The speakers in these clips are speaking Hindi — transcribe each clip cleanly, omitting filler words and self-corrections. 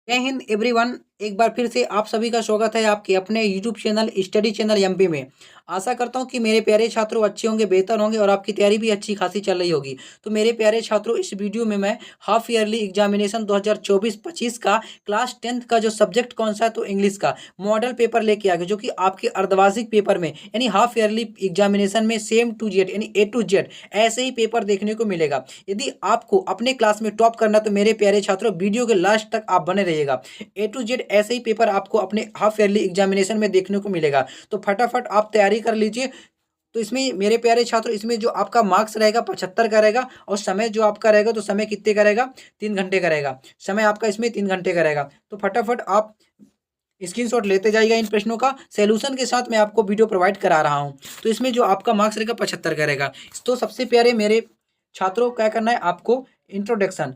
जय हिंद एवरीवन। एक बार फिर से आप सभी का स्वागत है आपके अपने YouTube channel study channel MP में। आशा करता हूं कि मेरे प्यारे छात्रों अच्छे होंगे, बेहतर होंगे और आपकी तैयारी भी अच्छी खासी चल रही होगी। तो मेरे प्यारे छात्रों, इस वीडियो में मैं हाफ ईयरली एग्जामिनेशन 2024-25 का क्लास 10th का जो सब्जेक्ट कौन सा है तो इंग्लिश का मॉडल पेपर लेके आ गए, जो कि आपके अर्धवार्षिक पेपर में यानी हाफ ईयरली एग्जामिनेशन में सेम टू जेड यानी ए टू जेड ऐसे ही पेपर देखने को मिलेगा। यदि आपको अपने क्लास में टॉप करना तो मेरे प्यारे छात्रों वीडियो के लास्ट तक आप बने रहिएगा। ए टू जेड ऐसे ही पेपर आपको अपने हाफ ईयरली एग्जामिनेशन में देखने को मिलेगा। तो फटाफट आप तैयारी कर लीजिए। तो इसमें मेरे प्यारे छात्रों, इसमें जो आपका मार्क्स रहेगा 75 का रहेगा और समय जो आपका रहेगा तो समय कितने का रहेगा, 3 घंटे का रहेगा। समय आपका इसमें 3 घंटे का रहेगा। तो फटाफट आप स्क्रीनशॉट लेते जाइएगा इन प्रश्नों का सॉल्यूशन के साथ। मैं आपको वीडियो प्रोवाइड करा रहा हूं। तो इसमें जो आपका मार्क्स रहेगा 75 का रहेगा। तो सबसे प्यारे मेरे छात्रों, क्या करना है आपको, इंट्रोडक्शन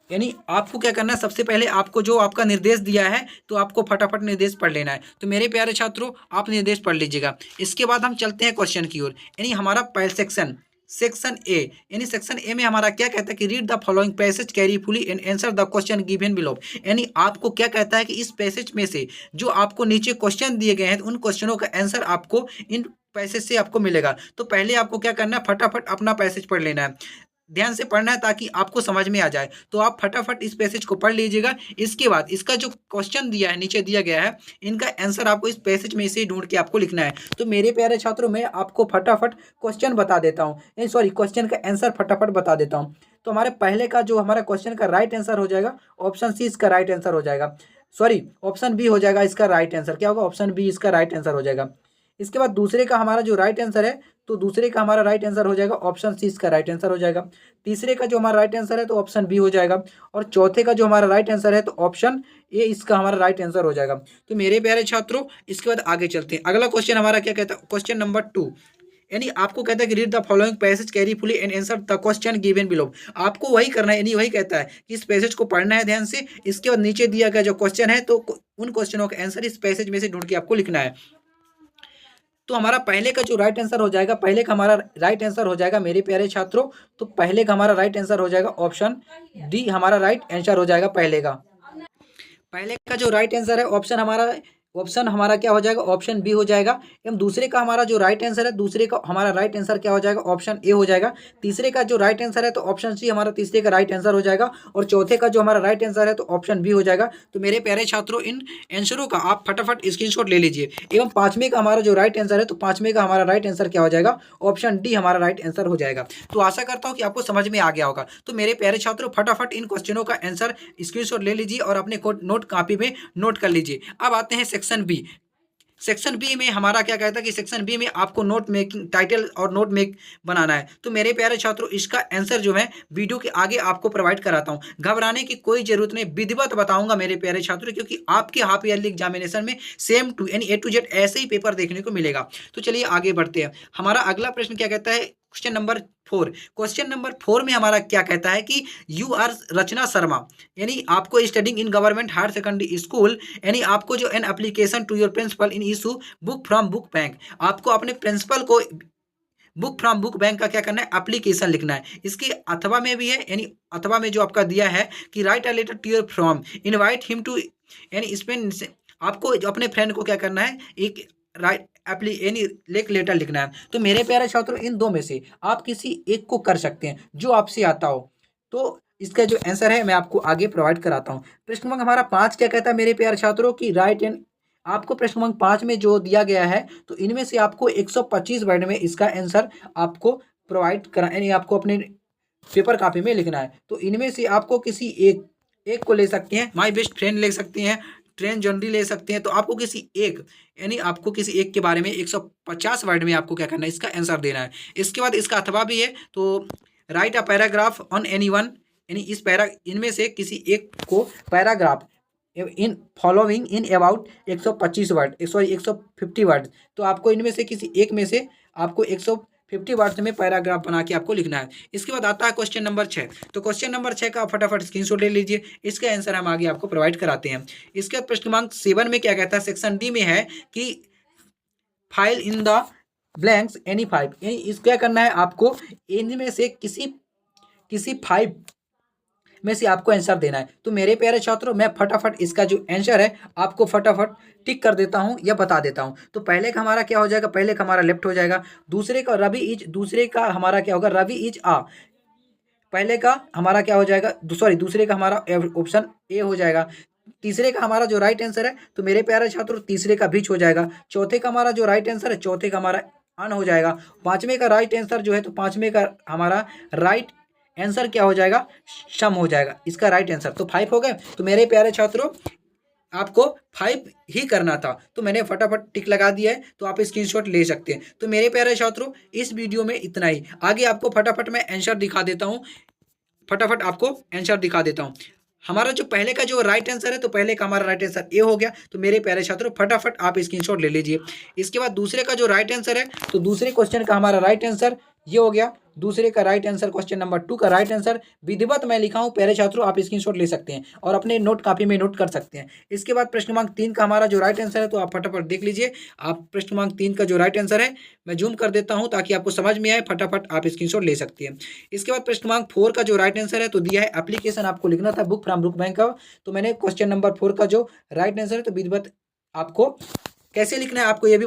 यानी आपको क्या करना है, सबसे पहले आपको जो आपका निर्देश दिया है तो आपको फटाफट निर्देश पढ़ लेना है। तो मेरे प्यारे छात्रों, आप निर्देश पढ़ लीजिएगा। इसके बाद हम चलते हैं क्वेश्चन की ओर। यानी हमारा पहला सेक्शन सेक्शन ए, यानी सेक्शन ए में हमारा क्या कहता है कि read the following passage carefully and answer the question given below. यानी आपको क्या कहता है कि इस पैसेज में से जो आपको नीचे क्वेश्चन दिए गए हैं उन क्वेश्चनों का आंसर आपको इन पैसेज से आपको मिलेगा। तो पहले आपको क्या करना है, फटाफट अपना पैसेज पढ़ लेना है। ध्यान से पढ़ना है ताकि आपको समझ में आ जाए। तो आप फटाफट इस पैसेज को पढ़ लीजिएगा। इसके बाद इसका जो क्वेश्चन दिया है, नीचे दिया गया है, इनका आंसर आपको इस पैसेज में से ढूंढ के आपको लिखना है। तो मेरे प्यारे छात्रों, मैं आपको फटाफट क्वेश्चन बता देता हूँ, सॉरी क्वेश्चन का आंसर फटाफट बता देता हूँ। तो हमारे पहले का जो हमारा क्वेश्चन का राइट आंसर हो जाएगा, ऑप्शन सी इसका राइट आंसर हो जाएगा। सॉरी, ऑप्शन बी हो जाएगा इसका राइट आंसर। क्या होगा, ऑप्शन बी इसका राइट आंसर हो जाएगा। इसके बाद दूसरे का हमारा जो राइट आंसर है, तो दूसरे का हमारा राइट आंसर हो जाएगा ऑप्शन सी इसका राइट आंसर हो जाएगा। तीसरे का जो हमारा राइट आंसर है तो ऑप्शन बी हो जाएगा। और चौथे का जो हमारा राइट आंसर है तो ऑप्शन ए इसका हमारा राइट आंसर हो जाएगा। तो मेरे प्यारे छात्रों, इसके बाद आगे चलते हैं। अगला क्वेश्चन हमारा क्या कहता है, क्वेश्चन नंबर 2। यानी आपको कहता है कि read the following passage carefully and answer the question given below. आपको वही करना है, यानी वही कहता है कि इस पैसेज को पढ़ना है ध्यान से। इसके बाद नीचे दिया गया जो क्वेश्चन है तो उन क्वेश्चनों का आंसर इस पैसेज में से ढूंढ के आपको लिखना है। तो हमारा पहले का जो राइट आंसर हो जाएगा, पहले का हमारा राइट आंसर हो जाएगा मेरे प्यारे छात्रों, तो पहले का हमारा राइट आंसर हो जाएगा ऑप्शन डी हमारा राइट आंसर हो जाएगा। पहले का जो राइट आंसर है ऑप्शन हमारा क्या हो जाएगा, ऑप्शन बी हो जाएगा। एवं दूसरे का हमारा जो राइट आंसर है, दूसरे का हमारा राइट आंसर क्या हो जाएगा, ऑप्शन ए हो जाएगा। तीसरे का जो राइट आंसर है तो ऑप्शन सी हमारा तीसरे का राइट आंसर हो जाएगा। और चौथे का जो हमारा राइट आंसर है तो ऑप्शन बी हो जाएगा। तो मेरे प्यारे छात्रों, इन आंसरों का आप फटाफट स्क्रीनशॉट ले लीजिए। एवं पांचवें का हमारा जो राइट आंसर है तो पांचवें का हमारा राइट आंसर क्या हो जाएगा, ऑप्शन डी हमारा राइट आंसर हो जाएगा। तो आशा करता हूं कि आपको समझ में आ गया होगा। तो मेरे प्यारे छात्रों, फटाफट इन क्वेश्चनों का आंसर स्क्रीनशॉट ले लीजिए और अपने नोट कॉपी में नोट कर लीजिए। अब आते हैं सेक्शन बी। सेक्शन बी में हमारा क्या कहता है कि सेक्शन बी में आपको नोट मेकिंग, टाइटल और नोट मेक बनाना है। तो मेरे प्यारे छात्रों, इसका आंसर जो है वीडियो के आगे आपको प्रोवाइड कराता हूं। घबराने की कोई जरूरत नहीं, विधिवत बताऊंगा मेरे प्यारे छात्रों, क्योंकि आपके हाफ ईयरली एग्जामिनेशन में सेम टू यानी ए टू जेड ऐसे ही पेपर देखने को मिलेगा। तो चलिए आगे बढ़ते हैं। हमारा अगला प्रश्न क्या कहता है, क्वेश्चन नंबर 4। क्वेश्चन नंबर 4 में हमारा क्या कहता है कि यू आर रचना शर्मा, यानी आपको studying in government higher secondary school, यानी आपको जो an application to your principal in issue book from book bank, आपको अपने प्रिंसिपल को बुक फ्रॉम बुक बैंक का क्या करना है, एप्लीकेशन लिखना है। इसके अथवा में भी है, यानी अथवा में जो आपका दिया है कि write a letter to your from invite him to, यानी इसमें आपको अपने फ्रेंड को क्या करना है, एक राइट एप्ली यानी एक लेटर लिखना है। तो मेरे प्यारे छात्रों, इन दो में से आप किसी एक को कर सकते हैं जो आपसे आता हो। तो इसका जो आंसर है मैं आपको आगे प्रोवाइड कराता हूँ। प्रश्न क्रमांक हमारा 5 क्या कहता है मेरे प्यारे छात्रों की राइट एंड, आपको प्रश्न क्रमांक 5 में जो दिया गया है तो इनमें से आपको 125 वर्ड में इसका आंसर आपको प्रोवाइड करा, यानी आपको अपने पेपर कॉपी में लिखना है। तो इनमें से आपको किसी एक एक को ले सकते हैं, माई बेस्ट फ्रेंड ले सकते हैं, ट्रेन जर्नी ले सकते हैं। तो आपको किसी एक, यानी आपको किसी एक के बारे में 150 वर्ड में आपको क्या करना है, इसका आंसर देना है। इसके बाद इसका अथवा भी है, तो right a paragraph on any one, यानी इनमें से किसी एक को paragraph in following in about 125 word, sorry 150 word. तो आपको इनमें से किसी एक में से आपको 150 वर्ड्स में पैराग्राफ बना के आपको लिखना है। इसके बाद आता है क्वेश्चन नंबर 6। तो क्वेश्चन नंबर 6 का फटाफट स्क्रीनशॉट ले लीजिए, इसका आंसर हम आगे आपको प्रोवाइड कराते हैं। इसके बाद प्रश्न क्रमांक 7 में क्या कहता है, सेक्शन डी में है कि file in the blanks any 5, यानी इस क्या करना है आपको, इनमें से किसी किसी 5 में से आपको आंसर देना है। तो मेरे प्यारे छात्रों, मैं फटाफट इसका जो आंसर है आपको फटाफट टिक कर देता हूँ या बता देता हूँ। तो पहले का हमारा क्या हो जाएगा, पहले का हमारा लेफ्ट हो जाएगा। दूसरे का रवि इज, दूसरे का हमारा क्या होगा, रवि इज आ। पहले का हमारा क्या हो जाएगा, सॉरी दूसरे का हमारा ऑप्शन ए हो जाएगा। तीसरे का हमारा जो राइट आंसर है, तो मेरे प्यारे छात्रों तीसरे का बीच हो जाएगा। चौथे का हमारा जो राइट आंसर है, चौथे का हमारा अन हो जाएगा। पांचवें का राइट आंसर जो है, तो पांचवें का हमारा राइट आंसर क्या हो जाएगा, सम हो जाएगा इसका राइट आंसर। तो 5 हो गए। तो मेरे प्यारे छात्रों, आपको 5 ही करना था, तो मैंने फटाफट टिक लगा दिया है, तो आप स्क्रीनशॉट ले सकते हैं। तो मेरे प्यारे छात्रों, इस वीडियो में इतना ही। आगे आपको फटाफट मैं आंसर दिखा देता हूँ, फटाफट आपको आंसर दिखा देता हूँ। हमारा जो पहले का जो राइट आंसर है, तो पहले का हमारा राइट आंसर ए हो गया। तो मेरे प्यारे छात्रों, फटाफट आप स्क्रीनशॉट ले लीजिए। इसके बाद दूसरे का जो राइट आंसर है, तो दूसरे क्वेश्चन का हमारा राइट आंसर ये हो गया। दूसरे का राइट आंसर, क्वेश्चन नंबर 2 का राइट आंसर विधिवत मैं लिखा हूँ। प्यारे छात्रों, आप स्क्रीनशॉट ले सकते हैं और अपने नोट कॉपी में नोट कर सकते हैं। इसके बाद प्रश्न क्रमांक 3 का हमारा जो राइट आंसर है, तो आप फटाफट देख लीजिए। आप प्रश्न क्रमांक 3 का जो राइट आंसर है, मैं जूम कर देता हूँ ताकि आपको समझ में आए। फटाफट आप स्क्रीनशॉट ले सकते हैं। इसके बाद प्रश्न क्रमांक 4 का जो राइट आंसर है, तो दिया है एप्लीकेशन आपको लिखना था बुक फ्रॉम बुक बैंक का। तो मैंने क्वेश्चन नंबर 4 का जो राइट आंसर है, तो विधिवत आपको कैसे लिखना है, आपको ये भी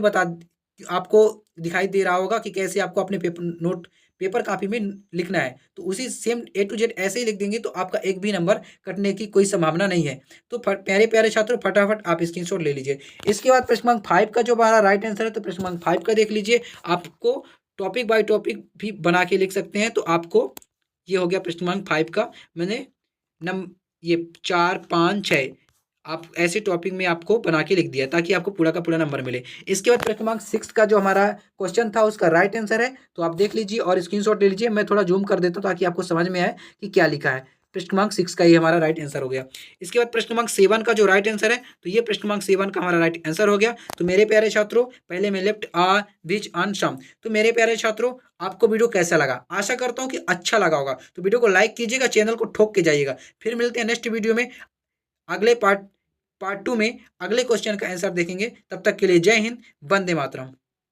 आपको दिखाई दे रहा होगा कि कैसे आपको अपने पेपर कॉपी में लिखना है। तो उसी सेम ए टू जेड ऐसे ही लिख देंगे, तो आपका एक भी नंबर कटने की कोई संभावना नहीं है। तो प्यारे प्यारे छात्रों, फटाफट आप स्क्रीनशॉट ले लीजिए। इसके बाद प्रश्न क्रमांक 5 का जो हमारा राइट आंसर है, तो प्रश्न क्रमांक 5 का देख लीजिए। आपको टॉपिक बाय टॉपिक भी बना के लिख सकते हैं। तो आपको ये हो गया प्रश्न क्रमांक 5 का। मैंने ये 4, 5, 6 आप ऐसे टॉपिक में आपको बना के लिख दिया ताकि आपको पूरा का पूरा नंबर मिले। इसके बाद प्रश्न क्रमांक 6 का जो हमारा क्वेश्चन था, उसका राइट आंसर है। तो आप देख लीजिए और स्क्रीनशॉट ले लीजिए। मैं थोड़ा जूम कर देता हूँ ताकि आपको समझ में आए कि क्या लिखा है। प्रश्न क्रमांक 6 का ये हमारा राइट आंसर हो गया। इसके बाद प्रश्न क्रमांक 7 का जो राइट आंसर है, तो ये प्रश्न क्रमांक 7 का हमारा राइट आंसर हो गया। तो मेरे प्यारे छात्रों, पहले में लेफ्ट आ बीच अन सम। तो मेरे प्यारे छात्रों, आपको वीडियो कैसा लगा? आशा करता हूँ कि अच्छा लगा होगा। तो वीडियो को लाइक कीजिएगा, चैनल को ठोक के जाइएगा। फिर मिलते हैं नेक्स्ट वीडियो में, अगले पार्ट 2 में अगले क्वेश्चन का आंसर देखेंगे। तब तक के लिए जय हिंद, वंदे मातरम।